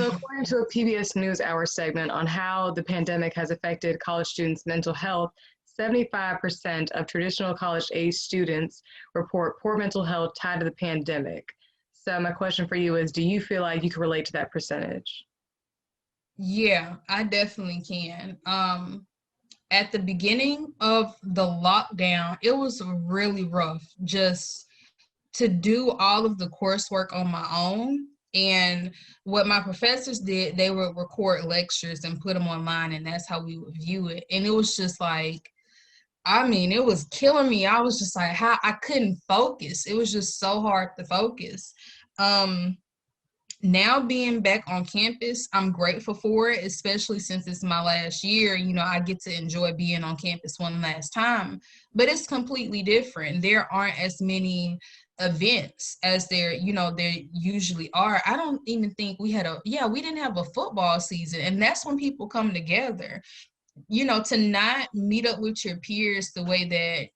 So according to a PBS NewsHour segment on how the pandemic has affected college students' mental health, 75% of traditional college-age students report poor mental health tied to the pandemic. So my question for you is, do you feel like you can relate to that percentage? Yeah, I definitely can. At the beginning of the lockdown, it was really rough just to do all of the coursework on my own. And what my professors did, they would record lectures and put them online, and that's how we would view it. And it was just like, I mean, it was killing me. I was just like, how I couldn't focus. It was just so hard to focus. Um, Now being back on campus, I'm grateful for it, especially since it's my last year. You know, I get to enjoy being on campus one last time, but it's completely different. There aren't as many events as there usually are. I don't even think we didn't have a football season, and that's when people come together. To not meet up with your peers the way that,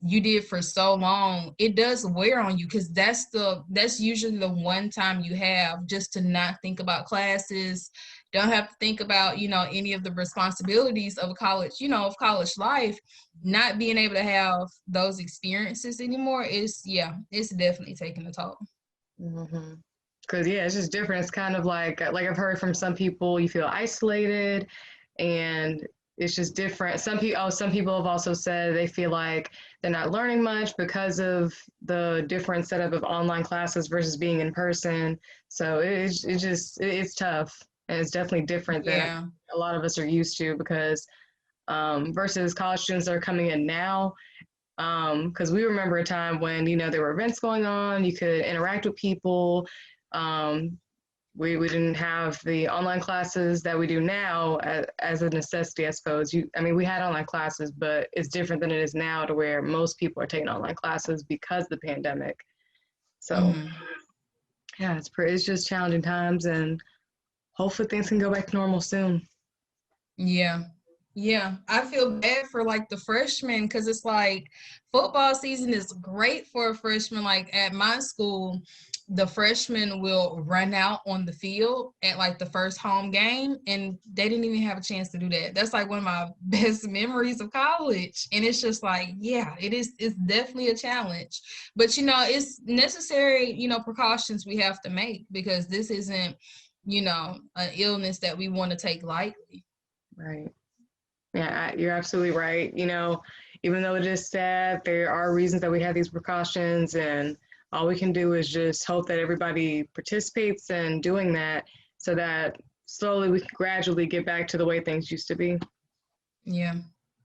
you did for so long, it does wear on you, because that's usually the one time you have just to not think about classes, don't have to think about any of the responsibilities of college life. Not being able to have those experiences anymore it's definitely taking a toll. Mm-hmm. Because yeah, it's just different. It's kind of like I've heard from some people, you feel isolated, and it's just different. Some people have also said they feel like they're not learning much because of the different setup of online classes versus being in person. So it's tough, and it's definitely different than Yeah. a lot of us are used to, because versus college students that are coming in now. Because we remember a time when there were events going on, you could interact with people. Um, we didn't have the online classes that we do now as a necessity, I suppose. We had online classes, but it's different than it is now, to where most people are taking online classes because of the pandemic. So Hmm. yeah, it's just challenging times, and hopefully things can go back to normal soon. Yeah. Yeah, I feel bad for like the freshmen, because it's like football season is great for a freshman. Like at my school, the freshmen will run out on the field at like the first home game, and they didn't even have a chance to do that. That's like one of my best memories of college. And it's just like, yeah, it's definitely a challenge. But it's necessary, precautions we have to make, because this isn't, an illness that we want to take lightly. Right. Yeah, you're absolutely right. Even though it is sad, there are reasons that we have these precautions, and all we can do is just hope that everybody participates in doing that, so that slowly we can gradually get back to the way things used to be. Yeah.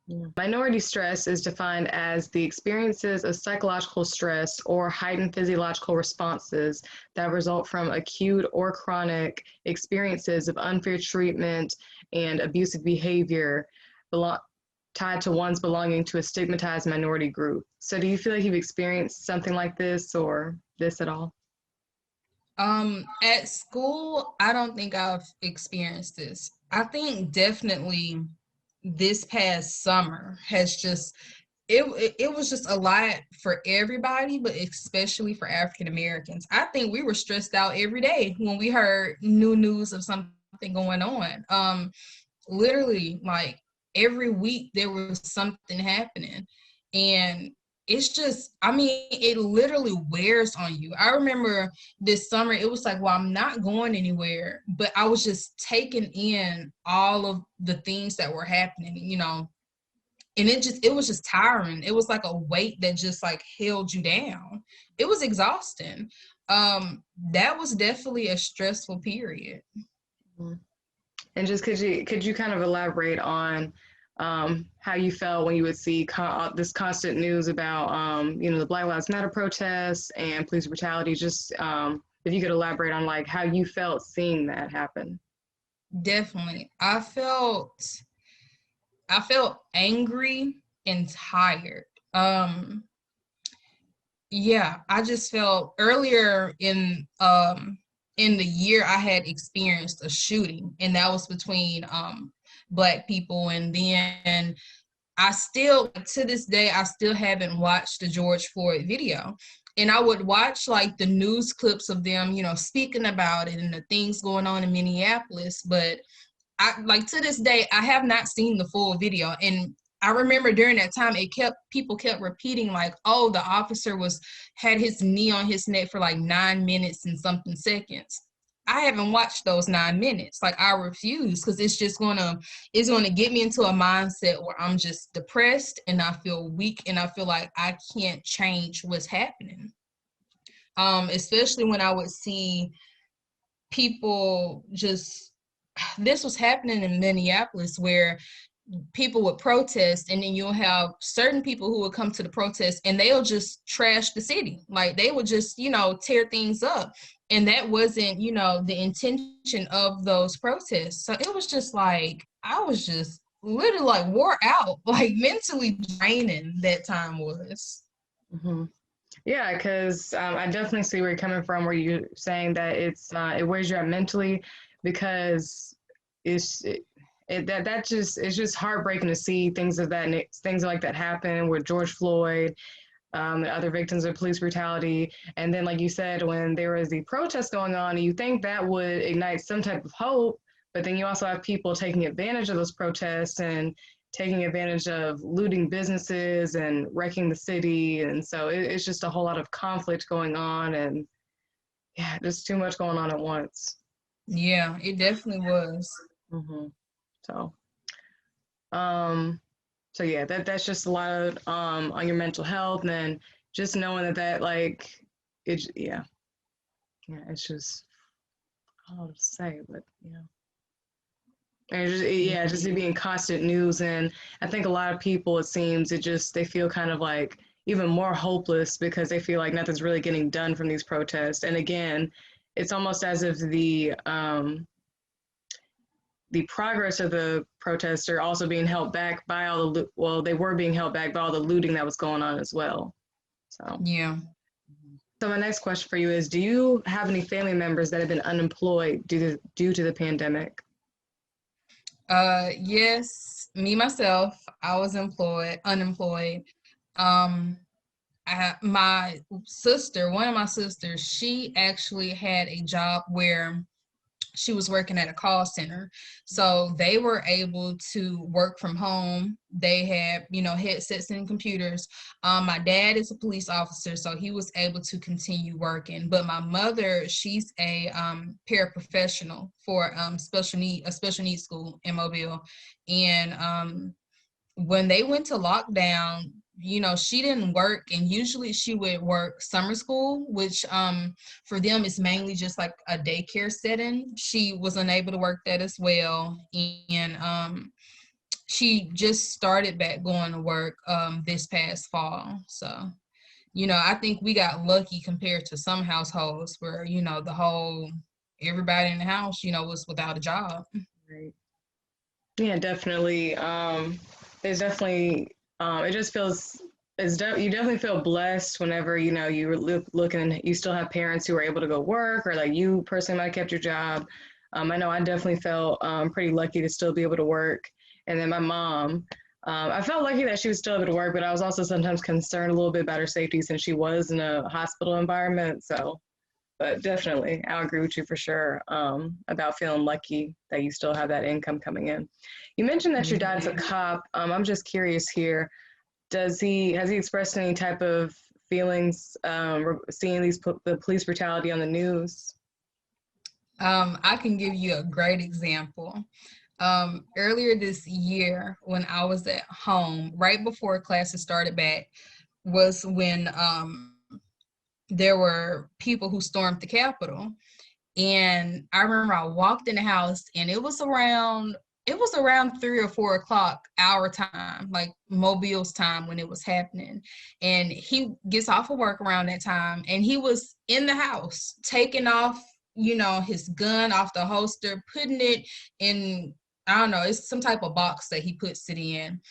Yeah. Minority stress is defined as the experiences of psychological stress or heightened physiological responses that result from acute or chronic experiences of unfair treatment and abusive behavior tied to one's belonging to a stigmatized minority group. So do you feel like you've experienced something like this, or this at all? At school, I don't think I've experienced this. I think definitely this past summer has just it was just a lot for everybody, but especially for African Americans. I think we were stressed out every day when we heard new news of something going on. Literally, like every week there was something happening. And it's just, it literally wears on you. I remember this summer, it was like, well, I'm not going anywhere, but I was just taking in all of the things that were happening, and it was just tiring. It was like a weight that just like held you down. It was exhausting. That was definitely a stressful period. Mhm. And just could you kind of elaborate on how you felt when you would see this constant news about the Black Lives Matter protests and police brutality? Just if you could elaborate on like how you felt seeing that happen. Definitely. I felt angry and tired. Um, yeah, I just felt earlier in the year I had experienced a shooting, and that was between Black people. And then I still, to this day, I still haven't watched the George Floyd video. And I would watch like the news clips of them, you know, speaking about it and the things going on in Minneapolis. But I, like, to this day, I have not seen the full video. And I remember during that time, people kept repeating like, oh, the officer had his knee on his neck for like 9 minutes and something seconds. I haven't watched those 9 minutes. Like, I refuse, because it's gonna get me into a mindset where I'm just depressed and I feel weak and I feel like I can't change what's happening. Especially when I would see people just, this was happening in Minneapolis, where people would protest, and then you'll have certain people who will come to the protest and they'll just trash the city. Like, they would just, you know, tear things up. And that wasn't, you know, the intention of those protests. So it was just like, I was just literally like wore out, like mentally draining that time was. Mm-hmm. Yeah, because I definitely see where you're coming from, where you're saying that it wears you out mentally, because it's it's just heartbreaking to see things like that happen with George Floyd, and other victims of police brutality. And then, like you said, when there was the protest going on, you think that would ignite some type of hope, but then you also have people taking advantage of those protests and taking advantage of looting businesses and wrecking the city. And so it's just a whole lot of conflict going on, and yeah, just too much going on at once. Yeah, it definitely was. Mm-hmm. So, um, so yeah, that's just a lot of, on your mental health, and then just knowing that like, yeah, it's just, I don't know what to say, but yeah. And just to be in constant news. And I think a lot of people, it seems, they feel kind of like even more hopeless, because they feel like nothing's really getting done from these protests. And again, it's almost as if the progress of the protests are also being held back by they were being held back by all the looting that was going on as well. So yeah. So my next question for you is: do you have any family members that have been unemployed due to the pandemic? Yes, me myself, I was unemployed. Um, my sister, one of my sisters, she actually had a job where she was working at a call center. So they were able to work from home. They had, you know, headsets and computers. My dad is a police officer, so he was able to continue working. But my mother, she's a paraprofessional for a special needs school in Mobile. And when they went to lockdown, you know, she didn't work, and usually she would work summer school, which for them is mainly just like a daycare setting. She was unable to work that as well, and she just started back going to work this past fall. So, you know, I think we got lucky compared to some households where, you know, everybody in the house, you know, was without a job. Right. Yeah, definitely. There's definitely, it just feels, you definitely feel blessed whenever, you know, you looking and you still have parents who are able to go work, or like you personally might have kept your job. I know I definitely felt pretty lucky to still be able to work. And then my mom, I felt lucky that she was still able to work, but I was also sometimes concerned a little bit about her safety, since she was in a hospital environment. So, but definitely, I'll agree with you for sure, about feeling lucky that you still have that income coming in. You mentioned that your dad's a cop. I'm just curious here. Has he expressed any type of feelings, seeing the police brutality on the news? I can give you a great example. Earlier this year, when I was at home, right before classes started back, was when there were people who stormed the Capitol. And I remember I walked in the house, and it was around 3 or 4 o'clock our time, like Mobile's time, when it was happening. And he gets off of work around that time, and he was in the house taking off, you know, his gun off the holster, putting it in, I don't know, it's some type of box that he puts it in.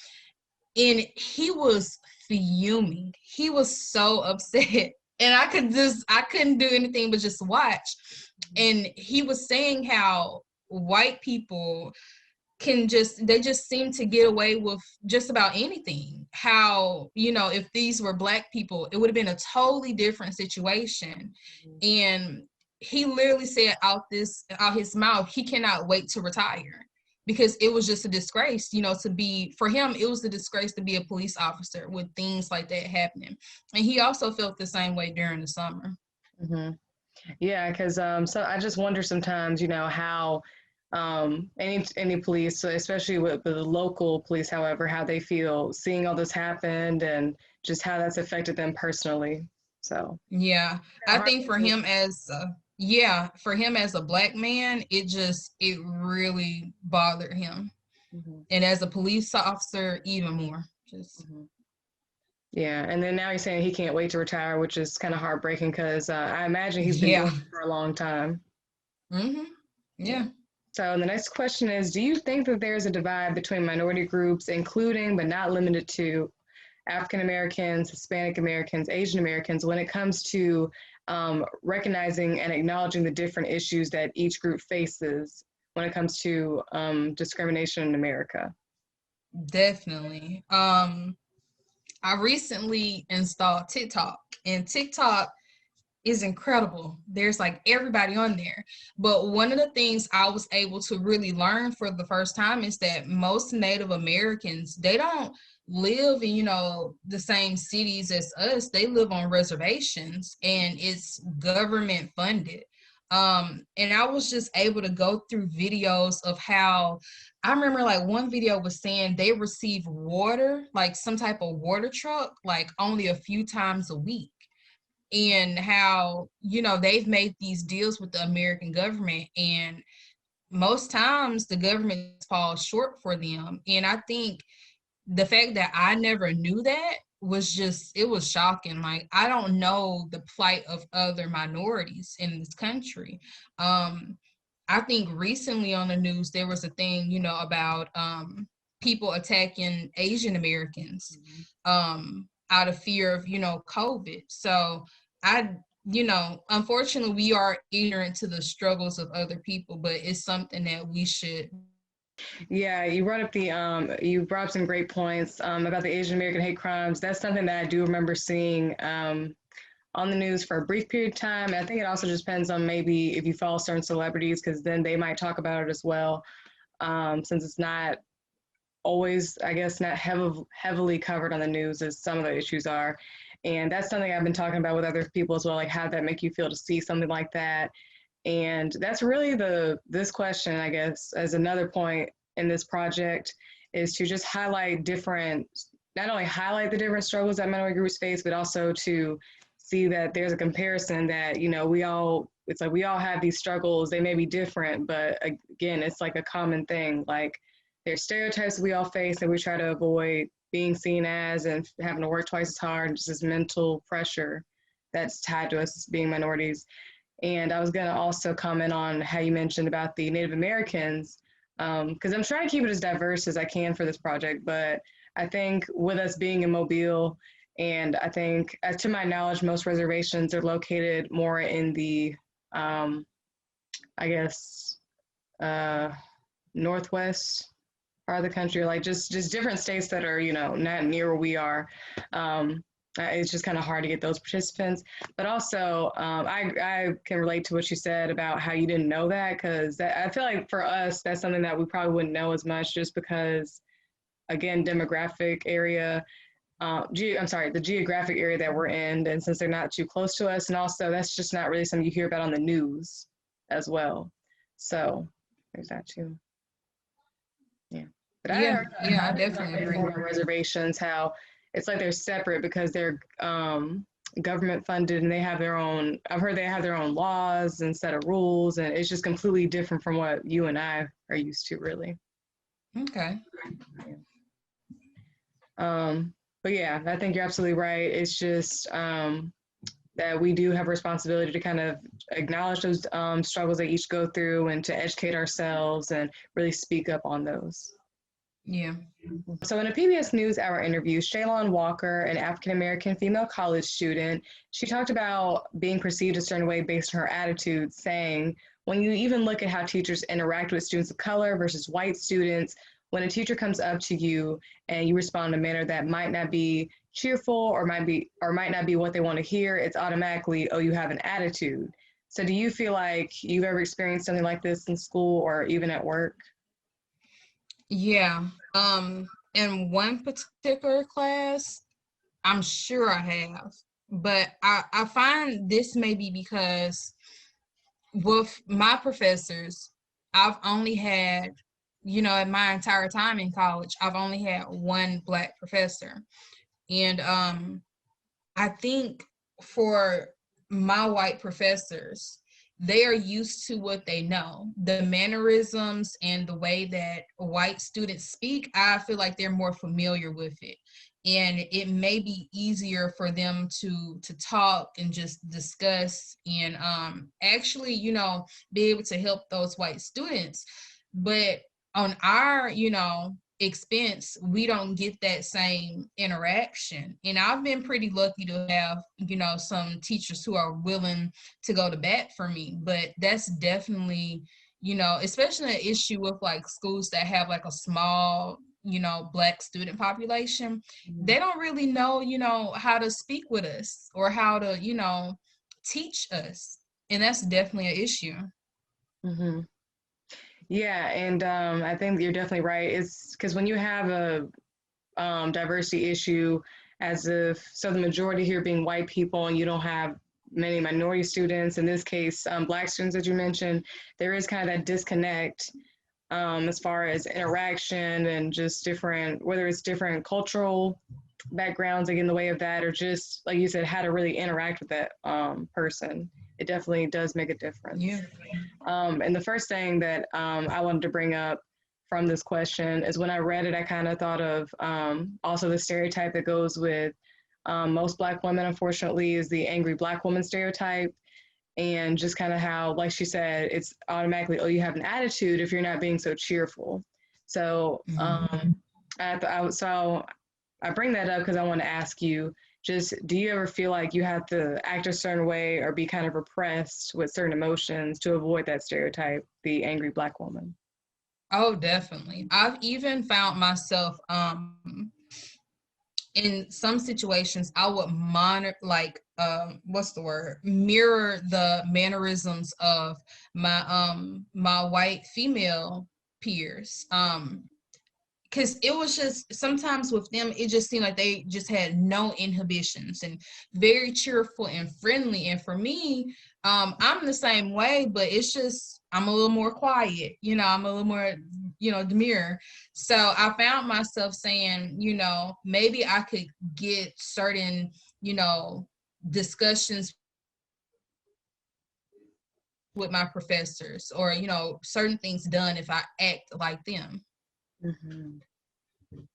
And he was fuming. He was so upset. And I couldn't do anything but just watch. And he was saying how white people they just seem to get away with just about anything. how, you know, if these were Black people, it would have been a totally different situation. And he literally said out his mouth, he cannot wait to retire, because it was just a disgrace, you know, for him, it was a disgrace to be a police officer with things like that happening. And he also felt the same way during the summer. Mm-hmm. Yeah, because so I just wonder sometimes, you know, how any police, so especially with the local police, however, how they feel seeing all this happened and just how that's affected them personally. So Yeah, I think for him for him as a Black man, it really bothered him. Mhm. And as a police officer, even more. Just Mhm. Yeah, and then now he's saying he can't wait to retire, which is kind of heartbreaking because I imagine he's been doing yeah. it for a long time. Mm-hmm. Yeah. Yeah. So the next question is, do you think that there's a divide between minority groups, including but not limited to African Americans, Hispanic Americans, Asian Americans, when it comes to recognizing and acknowledging the different issues that each group faces when it comes to discrimination in America? Definitely. I recently installed TikTok, and TikTok is incredible. There's like everybody on there. But one of the things I was able to really learn for the first time is that most Native Americans, they don't live in, you know, the same cities as us. They live on reservations, and it's government funded. And I was just able to go through videos of how I remember, like, one video was saying they receive water, like some type of water truck, like only a few times a week, and how, you know, they've made these deals with the American government, and most times the government falls short for them. And I think the fact that I never knew that was just, it was shocking. Like, I don't know the plight of other minorities in this country. I think recently on the news there was a thing, you know, about people attacking Asian Americans out of fear of, you know, COVID. So I, you know, unfortunately we are ignorant to the struggles of other people, but it's something that we should. Yeah, you brought up some great points about the Asian American hate crimes. That's something that I do remember seeing on the news for a brief period of time. And I think it also just depends on maybe if you follow certain celebrities, because then they might talk about it as well. Since it's not always, I guess, not heavily covered on the news as some of the issues are. And that's something I've been talking about with other people as well. Like, how did that make you feel to see something like that? And that's really this question, I guess, as another point in this project, is to just highlight not only highlight the different struggles that minority groups face, but also to see that there's a comparison that, you know, it's like we all have these struggles. They may be different, but again, it's like a common thing. Like, there's stereotypes we all face that we try to avoid being seen as, and having to work twice as hard, and just this mental pressure that's tied to us being minorities. And I was going to also comment on how you mentioned about the Native Americans, because I'm trying to keep it as diverse as I can for this project. But I think with us being in Mobile, and I think, to my knowledge, most reservations are located more in the, I guess, northwest part of the country, like just different states that are, you know, not near where we are. It's just kind of hard to get those participants. But also, I can relate to what you said about how you didn't know that, because I feel like for us, that's something that we probably wouldn't know as much, just because, again, demographic area, the geographic area that we're in, and since they're not too close to us, and also that's just not really something you hear about on the news as well. So there's that too. Yeah. But I Yeah, heard, yeah, I I heard definitely about agree. before reservations, how it's like they're separate because they're government funded, and they have their own, I've heard they have their own laws and set of rules, and it's just completely different from what you and I are used to, really. Okay. Yeah. But yeah, I think you're absolutely right. It's just that we do have a responsibility to kind of acknowledge those struggles they each go through, and to educate ourselves and really speak up on those. Yeah. So in a PBS NewsHour interview, Shaylon Walker, an African-American female college student, she talked about being perceived a certain way based on her attitude, saying, when you even look at how teachers interact with students of color versus white students, when a teacher comes up to you and you respond in a manner that might not be cheerful or might not be what they want to hear, it's automatically, oh, you have an attitude. So do you feel like you've ever experienced something like this in school or even at work? Yeah. In one particular class, I'm sure I have, but I find this may be because with my professors, I've only had, in my entire time in college, I've only had one Black professor. And I think for my white professors, they are used to what they know. The mannerisms and the way that white students speak, I feel like they're more familiar with it. And it may be easier for them to talk and just discuss and actually, be able to help those white students. But on our, expense, we don't get that same interaction. And I've been pretty lucky to have, some teachers who are willing to go to bat for me. But that's definitely, especially an issue with like schools that have like a small, Black student population. They don't really know, how to speak with us or how to, teach us. And that's definitely an issue. Mm-hmm. Yeah, and I think you're definitely right. It's because when you have a diversity issue, as if so the majority here being white people, and you don't have many minority students. In this case, Black students that you mentioned, there is kind of that disconnect as far as interaction and just different, whether it's different cultural backgrounds that get in the way of that, or just like you said, how to really interact with that person. It definitely does make a difference. Yeah. And the first thing that I wanted to bring up from this question is when I read it, I kind of thought of also the stereotype that goes with most Black women, unfortunately, is the angry Black woman stereotype. And just kind of how, like she said, it's automatically, oh, you have an attitude if you're not being so cheerful. So, so I bring that up because I want to ask you, just do you ever feel like you have to act a certain way or be kind of repressed with certain emotions to avoid that stereotype, the angry Black woman? Oh, definitely. I've even found myself in some situations I would monitor what's the word? Mirror the mannerisms of my white female peers. Because it was just sometimes with them, it just seemed like they just had no inhibitions and very cheerful and friendly. And for me, I'm the same way, but it's just I'm a little more quiet, I'm a little more, demure. So I found myself saying, maybe I could get certain, discussions with my professors or, certain things done if I act like them. Mm-hmm.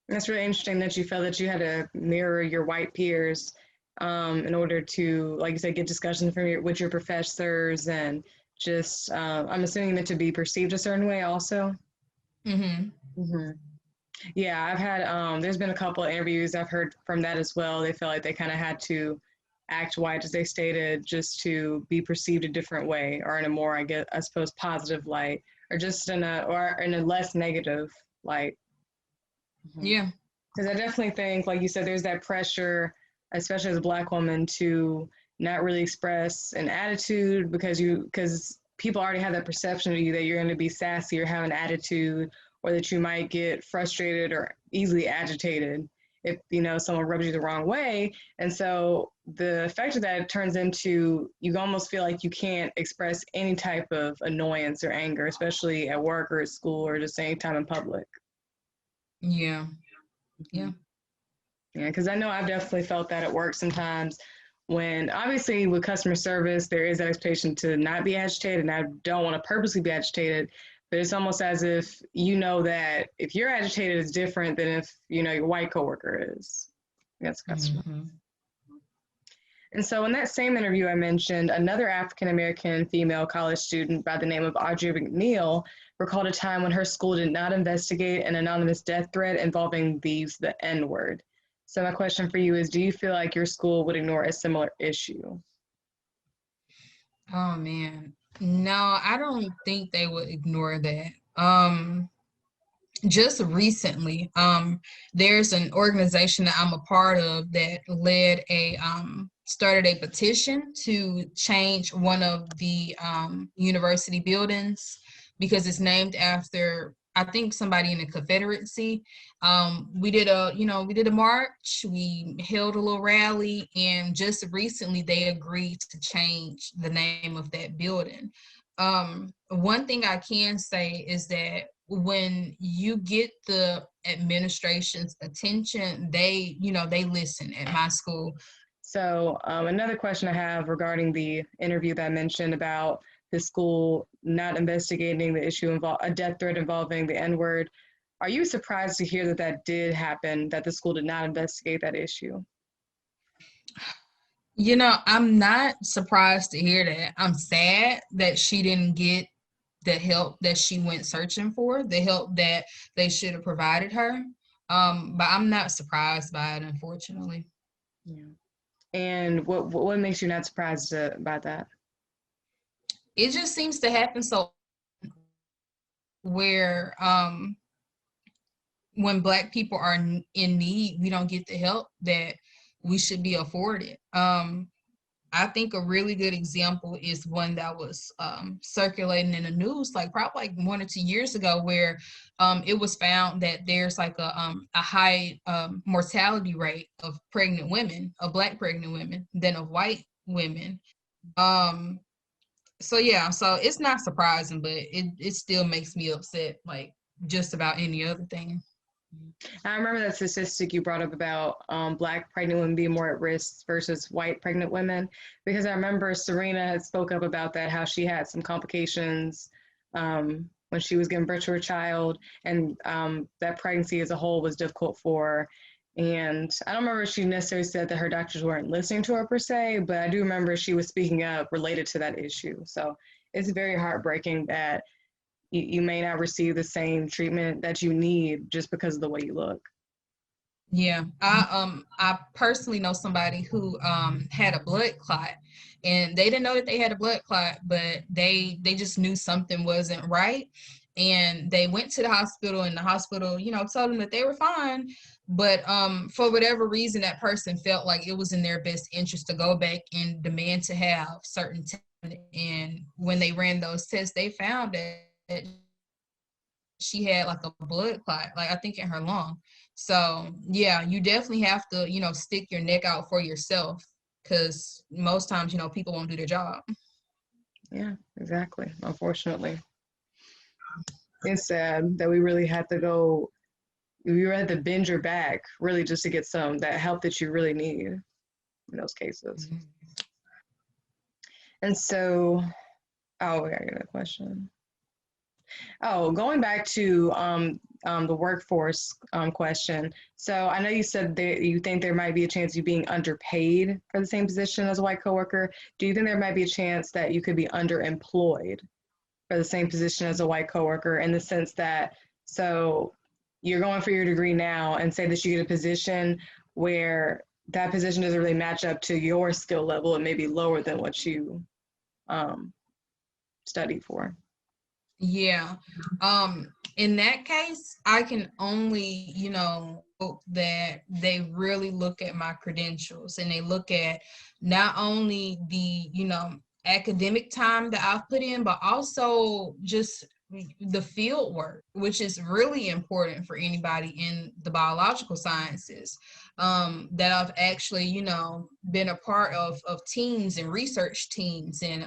That's really interesting that you felt that you had to mirror your white peers in order to, like you said, get discussions from with your professors and just, I'm assuming that to be perceived a certain way also. Mm-hmm. Mm-hmm. Yeah, I've had, there's been a couple of interviews I've heard from that as well. They felt like they kind of had to act white, as they stated, just to be perceived a different way or in a more, I suppose, positive light or just or in a less negative light. Yeah. Because I definitely think, like you said, there's that pressure, especially as a Black woman, to not really express an attitude because people already have that perception of you that you're going to be sassy or have an attitude, or that you might get frustrated or easily agitated if someone rubs you the wrong way. And so the effect of that, it turns into you almost feel like you can't express any type of annoyance or anger, especially at work or at school or just any time in public. Yeah. Yeah. Yeah, because I know I've definitely felt that at work sometimes when obviously with customer service, there is that expectation to not be agitated, and I don't want to purposely be agitated, but it's almost as if that if you're agitated, it's different than if, your white coworker is. That's a customer. Mm-hmm. And so in that same interview I mentioned, another African-American female college student by the name of Audrey McNeil recalled a time when her school did not investigate an anonymous death threat involving the N-word. So my question for you is, do you feel like your school would ignore a similar issue? Oh man. No, I don't think they would ignore that. Um just recently, there's an organization that I'm a part of that started a petition to change one of the university buildings because it's named after, I think, somebody in the Confederacy. We did a march, we held a little rally, and just recently they agreed to change the name of that building. One thing I can say is that when you get the administration's attention, they listen at my school. So another question I have regarding the interview that I mentioned about the school not investigating the issue a death threat involving the N-word. Are you surprised to hear that that did happen, that the school did not investigate that issue? I'm not surprised to hear that. I'm sad that she didn't get the help that she went searching for, the help that they should have provided her. But I'm not surprised by it, unfortunately. Yeah. And what makes you not surprised about that? It just seems to happen so where when Black people are in need, we don't get the help that we should be afforded. I think a really good example is one that was circulating in the news, like probably like 1 or 2 years ago, where it was found that there's like a high mortality rate of pregnant women, of Black pregnant women, than of white women. So yeah, so it's not surprising, but it still makes me upset, like just about any other thing. I remember that statistic you brought up about Black pregnant women being more at risk versus white pregnant women, because I remember Serena had spoke up about that, how she had some complications when she was giving birth to her child, and that pregnancy as a whole was difficult for her. And I don't remember if she necessarily said that her doctors weren't listening to her per se, but I do remember she was speaking up related to that issue. So it's very heartbreaking that you may not receive the same treatment that you need just because of the way you look. Yeah, I personally know somebody who had a blood clot, and they didn't know that they had a blood clot, but they just knew something wasn't right, and they went to the hospital, and the hospital, told them that they were fine, but for whatever reason, that person felt like it was in their best interest to go back and demand to have certain tests, and when they ran those tests, they found that she had like a blood clot, like I think in her lung. So yeah, you definitely have to, stick your neck out for yourself, because most times, people won't do their job. Yeah, exactly. Unfortunately, it's sad that we really had to go. You had to bend your back really just to get some that help that you really need in those cases. Mhm. And so, oh, I got a question. Oh, going back to the workforce question. So I know you said that you think there might be a chance of you being underpaid for the same position as a white coworker. Do you think there might be a chance that you could be underemployed for the same position as a white coworker, in the sense that, so you're going for your degree now and say that you get a position where that position doesn't really match up to your skill level and maybe lower than what you studied for? Yeah. In that case, I can only, hope that they really look at my credentials, and they look at not only the, academic time that I've put in, but also just the field work, which is really important for anybody in the biological sciences, that I've actually, been a part of teams and research teams. And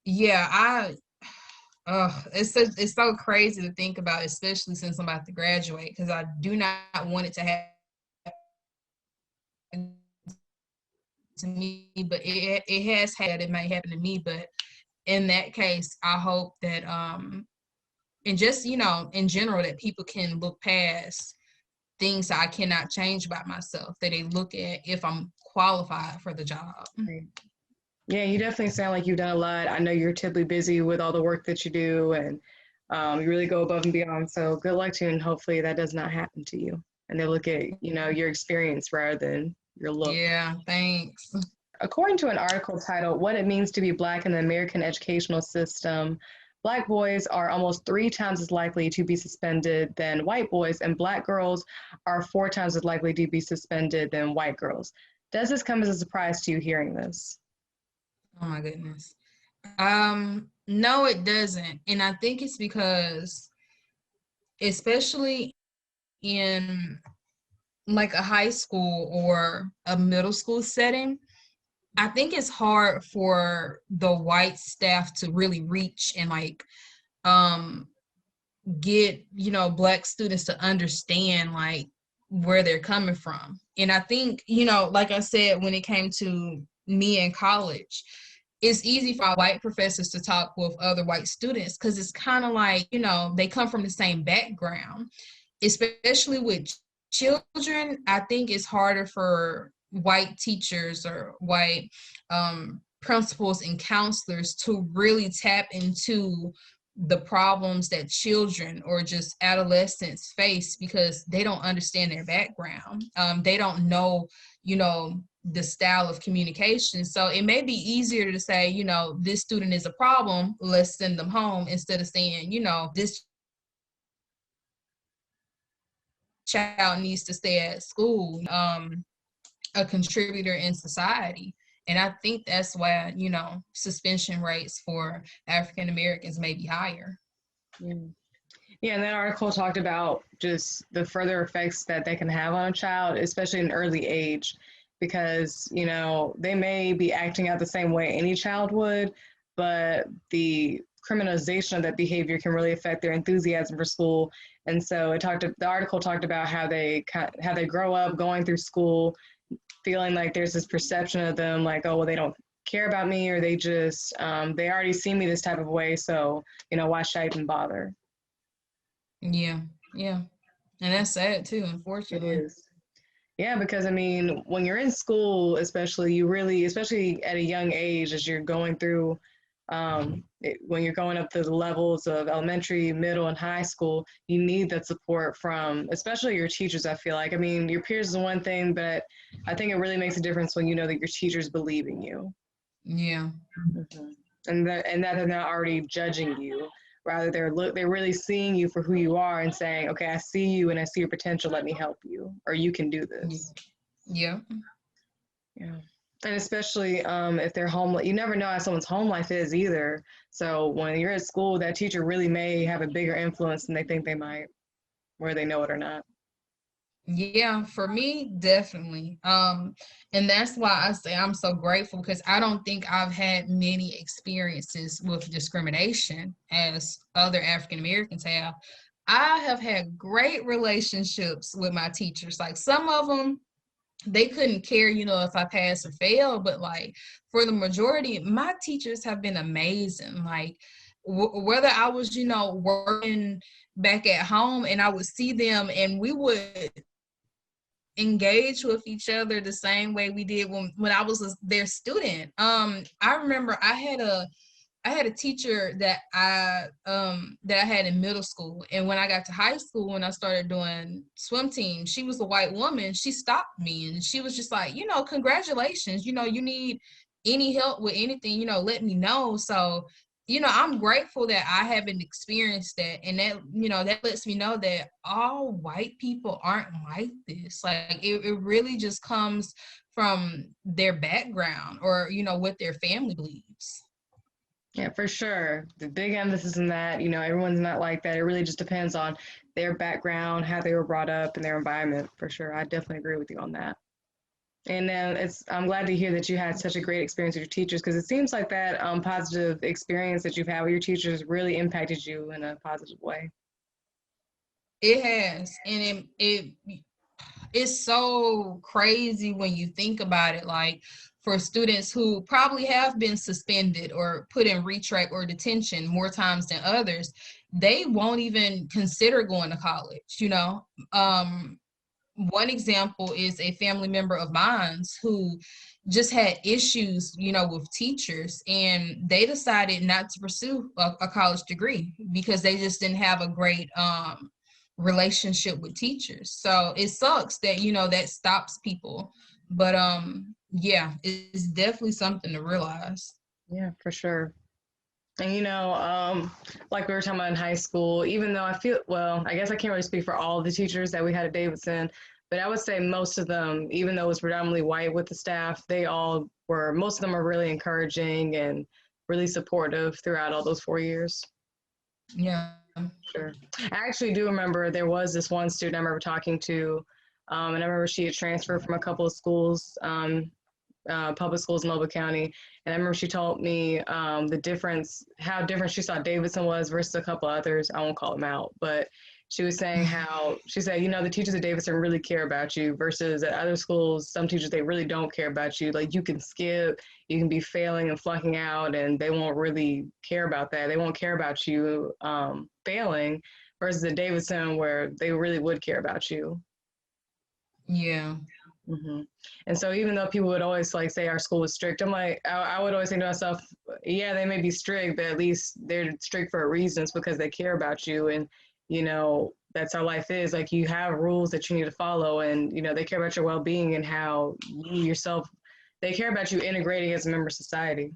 yeah, it's so crazy to think about, especially since I'm about to graduate, because I do not want it to happen to me, but it has had, it might happen to me, but in that case, I hope that and just, in general, that people can look past things that I cannot change about myself, that they look at if I'm qualified for the job. Right. Yeah, you definitely sound like you've done a lot. I know you're typically busy with all the work that you do, and you really go above and beyond. So good luck to you, and hopefully that does not happen to you. And they look at, your experience rather than your look. Yeah, thanks. According to an article titled "What It Means to Be Black in the American Educational System," Black boys are almost 3 times as likely to be suspended than white boys, and Black girls are 4 times as likely to be suspended than white girls. Does this come as a surprise to you hearing this? Oh my goodness. No, it doesn't. And I think it's because, especially in like a high school or a middle school setting, I think it's hard for the white staff to really reach and like um get, Black students to understand like where they're coming from. And I think, like I said, when it came to me in college, it's easy for our white professors to talk with other white students because it's kind of like, they come from the same background, especially with children. I think it's harder for white teachers or white principals and counselors to really tap into the problems that children or just adolescents face because they don't understand their background. They don't know, the style of communication. So it may be easier to say, this student is a problem, let's send them home, instead of saying, this child needs to stay at school, a contributor in society. And I think that's why, suspension rates for African Americans may be higher. Yeah. Yeah, and that article talked about just the further effects that they can have on a child, especially in early age, because, they may be acting out the same way any child would, but the criminalization of that behavior can really affect their enthusiasm for school. And so the article talked about how they grow up going through school, feeling like there's this perception of them like, oh, well, they don't care about me, or they just, they already see me this type of way. So, why should I even bother? Yeah, yeah. And that's sad too, It unfortunately. is. Yeah, because I mean, when you're in school, especially, especially at a young age, as you're going through, when you're going up to the levels of elementary, middle, and high school, you need that support from, especially your teachers. I feel like, I mean, your peers is one thing, but I think it really makes a difference when you know that your teachers believe in you. Yeah. Mm-hmm. And that they're not already judging you. Rather, they're really seeing you for who you are and saying, okay, I see you and I see your potential. Let me help you, or you can do this. Yeah. Yeah. And especially if they're home, you never know how someone's home life is either. So when you're at school, that teacher really may have a bigger influence than they think they might, whether they know it or not. Yeah, for me, definitely. And that's why I say I'm so grateful because I don't think I've had many experiences with discrimination as other African Americans have. I have had great relationships with my teachers. Like some of them, they couldn't care, if I pass or fail, but like for the majority, my teachers have been amazing. Like whether I was, working back at home and I would see them and we would engage with each other the same way we did when I was their student. I remember I had a teacher that I had in middle school, and when I got to high school, when I started doing swim team, she was a white woman. She stopped me and she was just like, congratulations, you need any help with anything, let me know. So, I'm grateful that I haven't experienced that, and that lets me know that all white people aren't like this. Like it really just comes from their background or what their family believes. Yeah, for sure. The big emphasis in that, everyone's not like that. It really just depends on their background, how they were brought up, and their environment. For sure, I definitely agree with you on that. And I'm glad to hear that you had such a great experience with your teachers, because it seems like that positive experience that you've had with your teachers really impacted you in a positive way. It has, and it's so crazy when you think about it. Like for students who probably have been suspended or put in retract or detention more times than others, they won't even consider going to college. One example is a family member of mine's who just had issues, with teachers, and they decided not to pursue a college degree because they just didn't have a great relationship with teachers. So it sucks that, that stops people. But yeah, it's definitely something to realize. Yeah, for sure. And like we were talking about in high school, even though I guess I can't really speak for all of the teachers that we had at Davidson, but I would say most of them, even though it was predominantly white with the staff, most of them are really encouraging and really supportive throughout all those 4 years. Yeah. Sure. I actually do remember there was this one student I remember talking to, and I remember she had transferred from a couple of schools, public schools in Mobile County. And I remember she told me how different she saw Davidson was versus a couple others. I won't call them out, but she was saying how she said, the teachers at Davidson really care about you versus at other schools, some teachers, they really don't care about you. Like you can skip, you can be failing and flunking out, and they won't really care about that. They won't care about you failing versus at Davidson where they really would care about you. Yeah. Mm-hmm. And so even though people would always like say our school was strict, I'm like, I would always think to myself, yeah, they may be strict, but at least they're strict for a reason. It's because they care about you. And, that's how life is. Like you have rules that you need to follow, and, they care about your well-being and how you yourself, they care about you integrating as a member of society.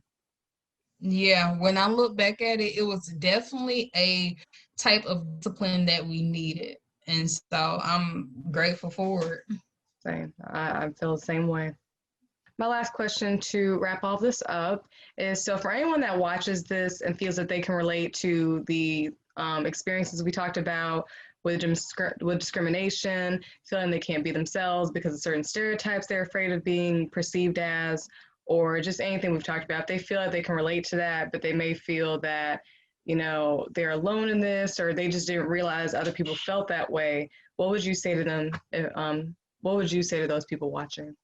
Yeah, when I look back at it, it was definitely a type of discipline that we needed. And so I'm grateful for it. Same. I feel the same way. My last question to wrap all this up is, so for anyone that watches this and feels that they can relate to the experiences we talked about with discrimination, feeling they can't be themselves because of certain stereotypes they're afraid of being perceived as, or just anything we've talked about, if they feel like they can relate to that, but they may feel that, they're alone in this, or they just didn't realize other people felt that way, what would you say to them? What would you say to those people watching?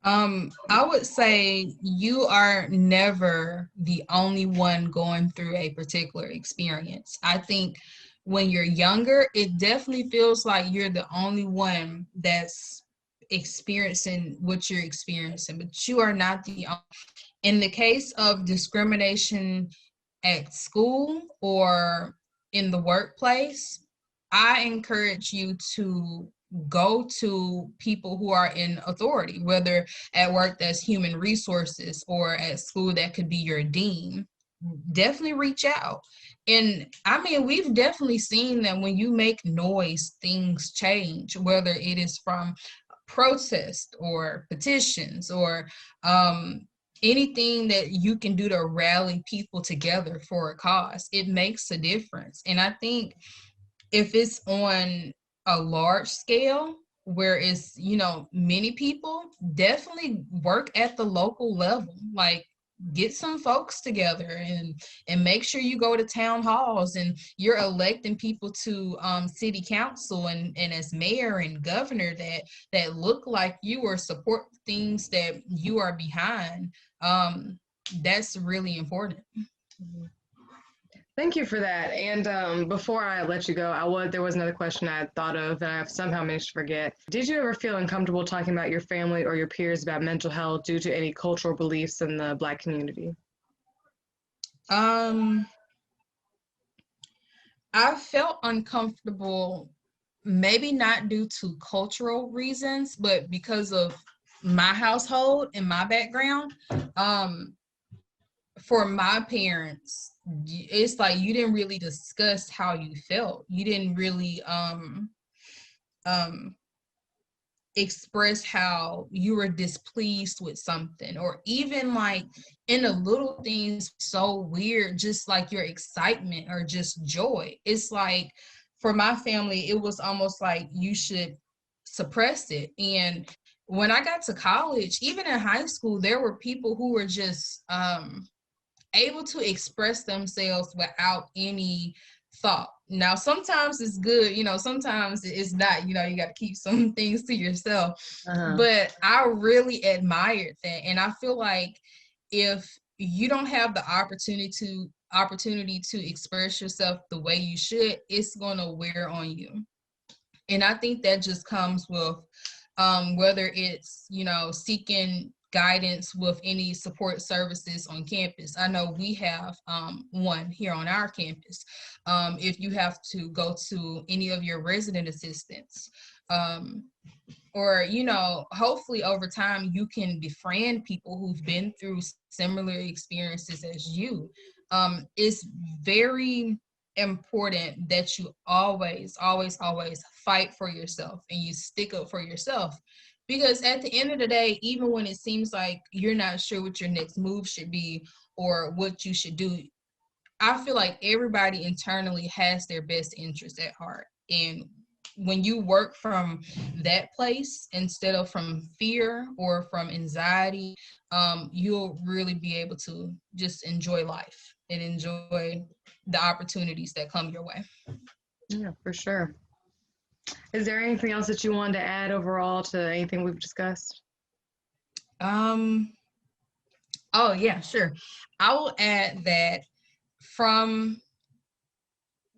I would say you are never the only one going through a particular experience. I think when you're younger, it definitely feels like you're the only one that's experiencing what you're experiencing, but you are not the only. In the case of discrimination at school or in the workplace, I encourage you to go to people who are in authority, whether at work that's human resources or at school that could be your dean. Definitely reach out. And I mean, we've definitely seen that when you make noise, things change, whether it is from protest or petitions or anything that you can do to rally people together for a cause. It makes a difference. And I think if it's on a large scale where it's, many people, definitely work at the local level. Like get some folks together and make sure you go to town halls and you're electing people to city council and as mayor and governor that look like you or support things that you are behind. That's really important. Thank you for that. And before I let you go, there was another question I had thought of that I've somehow managed to forget. Did you ever feel uncomfortable talking about your family or your peers about mental health due to any cultural beliefs in the Black community? um I felt uncomfortable, maybe not due to cultural reasons, but because of my household and my background. Um, for my parents, it's like you didn't really discuss how you felt. You didn't really um express how you were displeased with something, or even like in the little things so weird, just like your excitement or just joy. It's like for my family, it was almost like you should suppress it. And when I got to college, even in high school, there were people who were just able to express themselves without any thought. Now, sometimes it's good, sometimes it's not, you got to keep some things to yourself. Uh-huh. But I really admired that. And I feel like if you don't have the opportunity to express yourself the way you should, it's going to wear on you. And I think that just comes with whether it's, seeking guidance with any support services on campus. I know we have one here on our campus. If you have to go to any of your resident assistants, Or, you know, hopefully over time you can befriend people who've been through similar experiences as you. It's very important that you always, always, always fight for yourself and you stick up for yourself. Because at the end of the day, even when it seems like you're not sure what your next move should be or what you should do, I feel like everybody internally has their best interest at heart. And when you work from that place instead of from fear or from anxiety, you'll really be able to just enjoy life and enjoy the opportunities that come your way. Yeah, for sure. Is there anything else that you wanted to add overall to anything we've discussed? Um, oh yeah, sure. I will add that from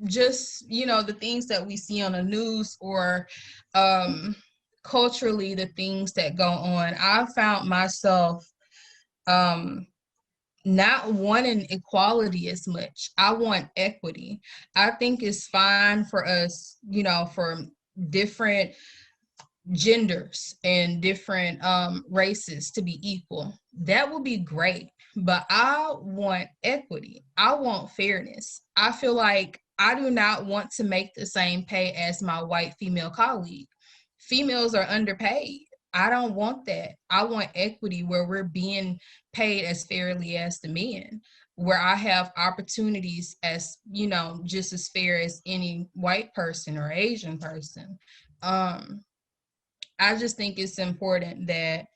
just, you know, the things that we see on the news or culturally the things that go on, I found myself um not wanting equality as much. I want equity. I think it's fine for us, you know, for different genders and different races to be equal. That would be great. But I want equity. I want fairness. I feel like I do not want to make the same pay as my white female colleague. Females are underpaid. I don't want that. I want equity where we're being paid as fairly as the men, where I have opportunities as, you know, just as fair as any white person or Asian person. Um, I just think it's important that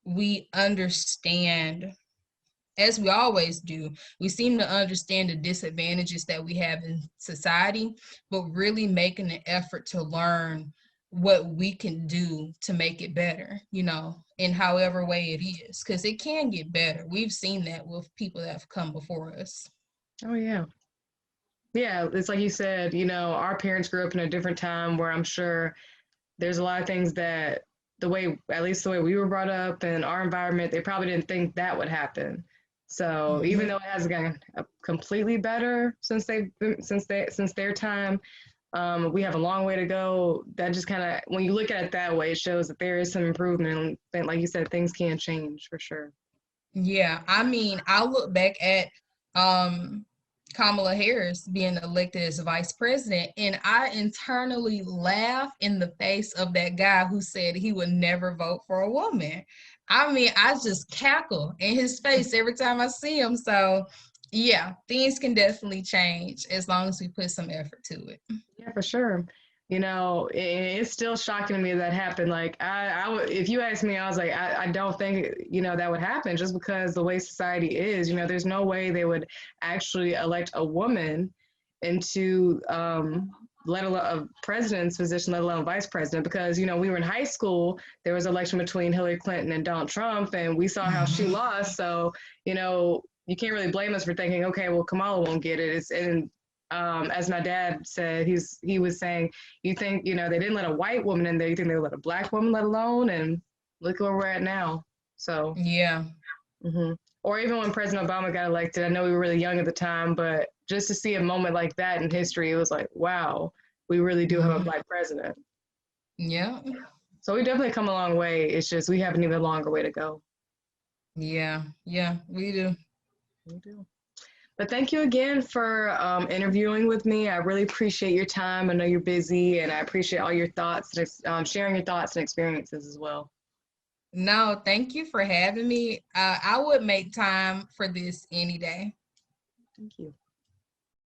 we understand, as we always do, we seem to understand the disadvantages that we have in society, but really making an effort to learn what we can do to make it better, you know, in however way it is, because it can get better. We've seen that with people that have come before us. Oh, yeah. Yeah, it's like you said, you know, our parents grew up in a different time where I'm sure there's a lot of things that the way, at least the way we were brought up in our environment, they probably didn't think that would happen. So even Mhm. though it hasn't gotten completely better since their time, we have a long way to go. That just kind of, when you look at it that way, it shows that there is some improvement. And like you said, things can change for sure. Yeah, I mean, I look back at um Kamala Harris being elected as vice president, and I internally laugh in the face of that guy who said he would never vote for a woman. I mean, I just cackle in his face every time I see him. So, yeah, things can definitely change as long as we put some effort to it. Yeah, for sure. You know, it's still shocking to me that happened. Like, if you asked me, I was like, I don't think, you know, that would happen just because the way society is, you know, there's no way they would actually elect a woman into, let alone a president's position, let alone vice president, because, you know, we were in high school, there was an election between Hillary Clinton and Donald Trump, and we saw how she Mhm. lost. So, you know, you can't really blame us for thinking, okay, well, Kamala won't get it. And as my dad said, he was saying, you think, you know, they didn't let a white woman in there, you think they let a black woman let alone, and look where we're at now. So, Yeah. mm-hmm. Or even when President Obama got elected, I know we were really young at the time, but just to see a moment like that in history, it was like, wow, we really do have a Mhm. black president. Yeah. So we definitely come a long way. It's just we have an even longer way to go. Yeah. Yeah, we do. We do. But thank you again for interviewing with me. I really appreciate your time. I know you're busy, and I appreciate all your thoughts and sharing your thoughts and experiences as well. No, thank you for having me. I would make time for this any day. Thank you.